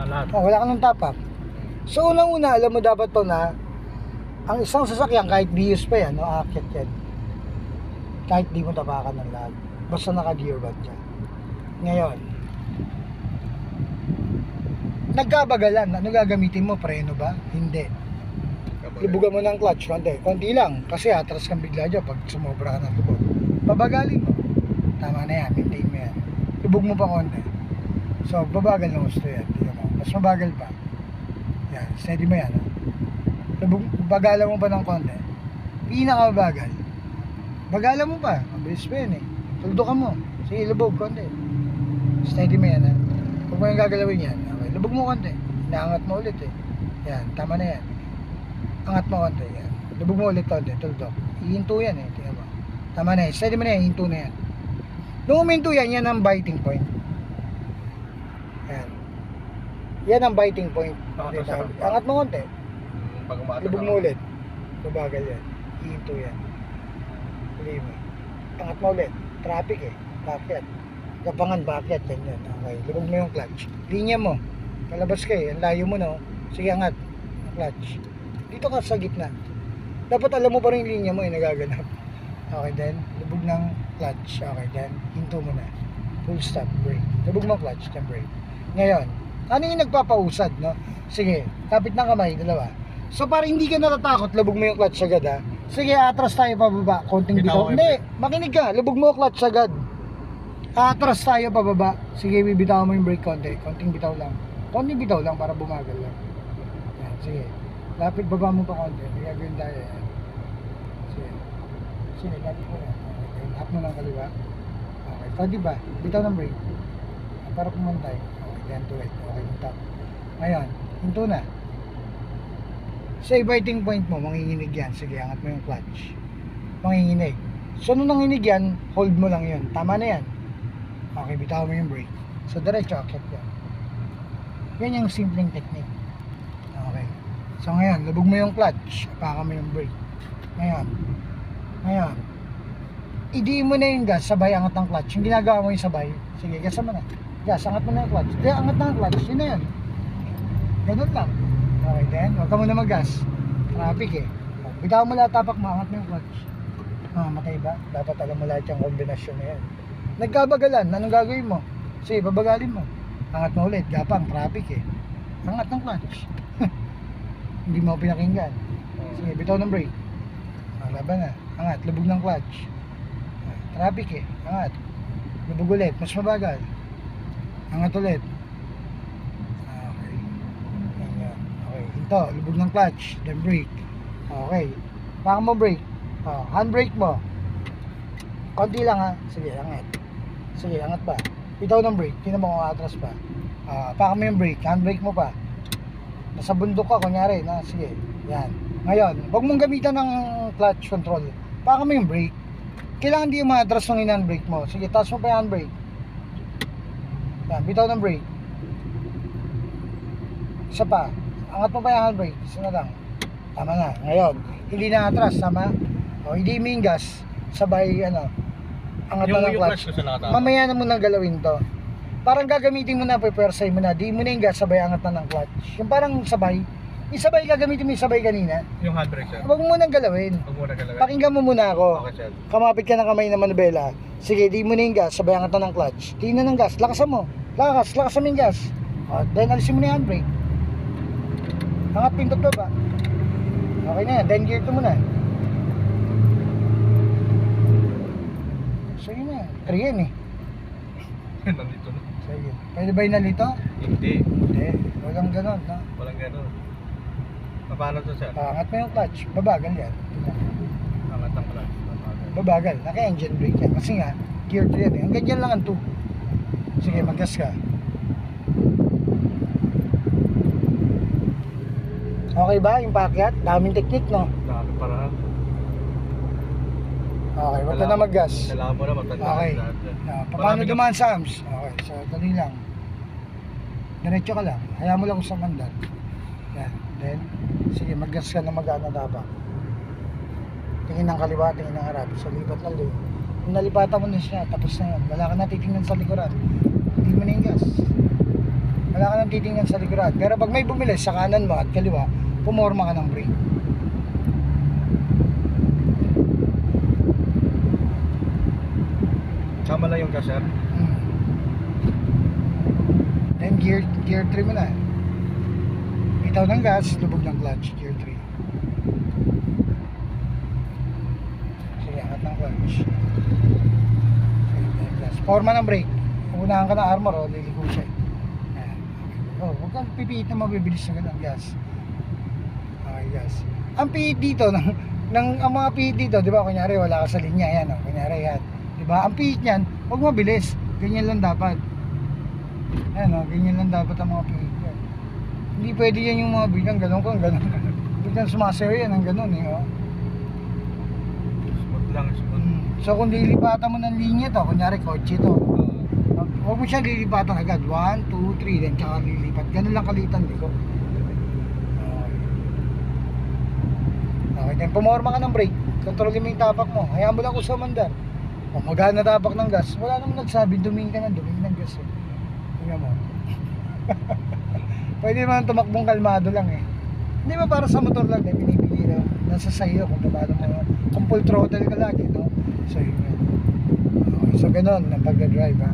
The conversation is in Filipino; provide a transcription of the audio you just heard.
lahat. Oh, wala ka ng tapak. So unang-una, alam mo dapat to na ang isang sasakyan kahit bius pa yan, no, aakyat yan. Kahit di mo tapakan ng lahat. Basta naka-gear band ka. Ngayon, nagkabagalan, ano gagamitin mo? Preno ba? Hindi. Lubugan mo ng clutch, konti lang. Kasi atras kang bigla dyan pag sumobra ka ng lubog. Pabagalin mo. Tama na yan, maintain mo yan. Lubog mo pa konti. So, babagal na gusto yan. Mas mabagal pa. Yan, steady mo yan. Lubog, bagalan mo pa ng konti. Pinakabagal. Bagalan mo pa. Mabilis pa yan eh. Tuldo ka mo. Sige, lubog konti. Steady mo yan ha. Huwag mo yung gagalawin yan. Okay, lubog mo konti. Inaangat mo ulit eh. Yan, tama na yan. Angat mo konti yan. Lubog mo ulit konti. Tuldok. Ihinto yan eh. Tingnan mo. Tama na yan. Steady mo na yan. Ihinto na yan. Nung uminto yan, yan ang biting point. Yan. Yan ang biting point. Angat mo konti. Lubog mo ulit. Babagal yan. Ihinto yan. Huli mo. Angat mo ulit. Traffic eh. Bakit? Kapangan bakit? Yan. Okay. Lubog mo yung clutch. Linya mo. Palabas ka eh. Ang layo mo no. Sige angat. Ang clutch. Dito ka sa gitna. Dapat alam mo pa rin yung linya mo eh. Nagaganap. Okay then. Lubog ng clutch. Okay then. Hinto mo na. Full stop. Brake. Lubog mo clutch. Then brake. Ngayon. Ano yung nagpapausad no? Sige. Kapit ng kamay. Dalawa. So para hindi ka natatakot, lubog mo yung clutch agad ha. Sige, atras tayo pababa. Konting bitaw. Hindi, makinig ka. Lubog mo yung clutch agad. Atras tayo pababa. Sige, bibitaw mo yung brake konti. Konting bitaw lang. Konting bitaw lang para bumagal lang. Yan, sige. Lapit baba mo pa konti. May gagawin tayo yan. Sige. Sige, lapit mo yan. Okay, lahat mo ng kaliwa. Okay, so diba? Bitaw ng brake. Para pumantay. Okay, then to it. Okay, top. Ngayon, hinto na. Sa biting point mo, manginginig yan. Sige, angat mo yung clutch. Manginginig. So, nung nanginig yan, hold mo lang yun. Tama na yan. Okay, bitaw mo yung brake. So, diretso, akit yan. Yan yung simpleng technique. Okay. So, ngayon, lubog mo yung clutch. Apakan mo yung brake. Ngayon. Idiin mo na yung gas, sabay angat ng clutch. Yung ginagawa mo yung sabay. Sige, gasan mo na. Gas, angat mo na yung clutch. Kaya angat na yung clutch. Yun na yan. Ganun lang. Okay then, huwag ka muna mag-gas. Traffic eh. Bitaw mo lahat, tapak mo, angat mo yung clutch. Matay ba? Dapat alam mo lahat yung kombinasyon na yan. Nagkabagalan, anong gagawin mo? Sige, babagalin mo. Angat mo ulit, gapang, traffic eh. Angat ng clutch. Hindi mo pinakinggan. Sige, bitaw ng brake. Laban na. Angat, lubog ng clutch. Traffic eh. Angat. Lubog ulit, mas mabagal. Angat ulit. Ito, lubog ng clutch, then brake. Okay. Baka mo brake. Handbrake mo. Konti lang ha. Sige, angat. Sige, angat pa. Bitaw ng brake. Tingnan mo kung atras pa. Baka mo yung brake. Handbrake mo pa. Nasa bundok ka, kunyari. Sige, yan. Ngayon, huwag mong gamitan ng clutch control. Baka mo yung brake. Kailangan di umatras ng in-handbrake mo. Sige, taas mo pa yung handbrake. Yan, bitaw ng brake. Isa pa. Angat mo pa yung handbrake, isa na lang. Tama na, ngayon hindi na atras, tama? O hindi mo yung gas, sabay angat mo ng clutch. Mamaya na mo nang galawin to. Parang gagamitin mo na, pepersay mo na. Di mo na yung gas, sabay angat na ng clutch. Yung parang sabay, isabay gagamitin mo yung sabay kanina. Yung handbrake sir. Huwag mo nang galawin. Pakinggan mo muna ako. Okay sir. Kamapit ka ng kamay na manubela. Sige, di mo na yung gas, sabay angat na ng clutch. Di na ng gas, lakasan mo. Lakasan mo yung gas. Then alisin mo na yung handbrake. Angat pindot ba? Okay na yan, then gear to muna. So yun na, 3 yan eh. Nandito na. So yun. Pwede ba yung nalito? Hindi. Hindi, walang ganon no? Walang gano'n. Paano to sir? Angat mo yung clutch, babagal yan. Angat ang clutch. Babagal, naka-engine brake yan. Kasi nga, gear to yan eh. Ang ganyan lang ang 2. Sige, mag-gas ka. Okay ba yung paakyat? Daming technique, no? Dami paraan. Okay, wag ka na mag-gas. Kailangan mo na matandaan. Okay. Paano dumaan sa AMS? Okay, so dali lang. Diretso ka lang. Hayaan mo lang sa mandat. Yan. Then, sige, mag-gas ka na mag-ano dapat. Tingin ng kaliwa, tingin ng harap. So, lipat lang doon. Kung nalipatan mo na siya, tapos na yan. Wala ka na titingnan sa likuran. Hindi mo na yung gas. Wala ka nang titingnan sa likuran. Pero pag may bumilis sa kanan mo at kaliwa, pumorma ka ng brake. Tama lang yung gas, sir. Then gear 3 mo na. Bitaw ng gas, lubog ng clutch, gear 3. Sige, angat ng clutch. Forma ng brake. Unahan ka ng armor, oh, liliko siya. Ayan. Oh, huwag kang pipiit na mabibilis na ganun, gas. Okay, gas. Ang piit dito, ang mga piit dito, di ba, kunyari wala ka sa linya, yan, oh, kunyari yan. Di ba, ang piit niyan, huwag mabilis. Ganyan lang dapat. Ayan, oh, ganyan lang dapat ang mga piit yan. Hindi pwede yan yung mga biglang ganun kung ganun. Biglang sumasayo yan, ang ganun, eh, oh. Smooth lang, smooth. So kung lilipatan mo ng linya to, kunyari kotse to, huwag mo siya lilipatan agad. 1, 2, 3, then tsaka lilipat. Ganun lang kalitan, di ko. Okay, then pumorma ka ng brake. Kontrolin mo yung tapak mo. Hayaan mo lang kung sumandar. Kung magana tapak ng gas, wala naman nagsabi, dumingin ka na, dumingin ng gas. Tingnan mo. Pwede naman tumakbong kalmado lang eh. Hindi ba para sa motor lang, eh, binibigay na. Nasa sayo kung paano mo. Kung full throttle ka lagi, no? So yun yun. Okay, so ganun ang pagdadrive, ha.